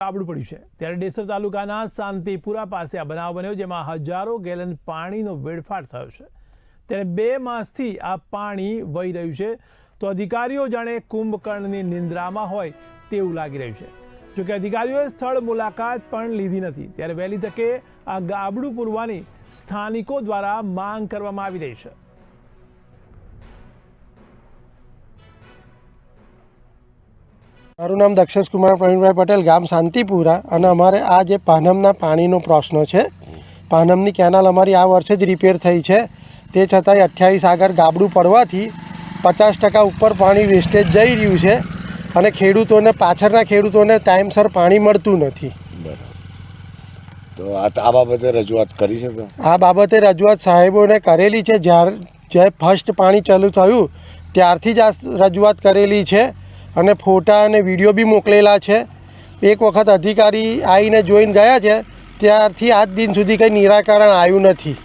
ગાબડું પડ્યું છે ત્યારે ડેસર તાલુકાના શાંતિપુરા પાસે આ બનાવ બન્યો જેમાં હજારો ગેલન પાણીનો વેડફાટ થયો છે ત્યારે 2 માસથી આ પાણી વહી રહ્યું છે તો અધિકારીઓ જાણે કુંભકર્ણની નિંદ્રામાં હોય તેવું લાગી રહ્યું છે જોકે અધિકારીઓએ સ્થળ મુલાકાત પણ લીધી નથી ત્યારે વહેલી તકે આ ગાબડું પૂરવાની સ્થાનિકો દ્વારા માંગ કરવામાં આવી રહી છે। મારું નામ દક્ષેશ કુમાર પ્રવીણભાઈ પટેલ, ગામ શાંતિપુરા। અને અમારે આ જે પાનમના પાણીનો પ્રશ્ન છે, પાનમની કેનાલ અમારી આ વર્ષે જ રિપેર થઈ છે, તે છતાંય 28 આગળ ગાબડું પડવાથી 50% ઉપર પાણી વેસ્ટેજ જઈ રહ્યું છે અને ખેડૂતોને પાછળના ખેડૂતોને ટાઈમસર પાણી મળતું નથી। તો આ બાબતે રજૂઆત કરી છે? આ બાબતે રજૂઆત સાહેબોને કરેલી છે। જ્યારે ફર્સ્ટ પાણી ચાલુ થયું ત્યારથી જ આ રજૂઆત કરેલી છે અને ફોટા અને વિડીયો બી મોકલેલા છે। એક વખત અધિકારી આવીને જોઈને ગયા છે, ત્યારથી આજ દિન સુધી કંઈ નિરાકરણ આવ્યું નથી।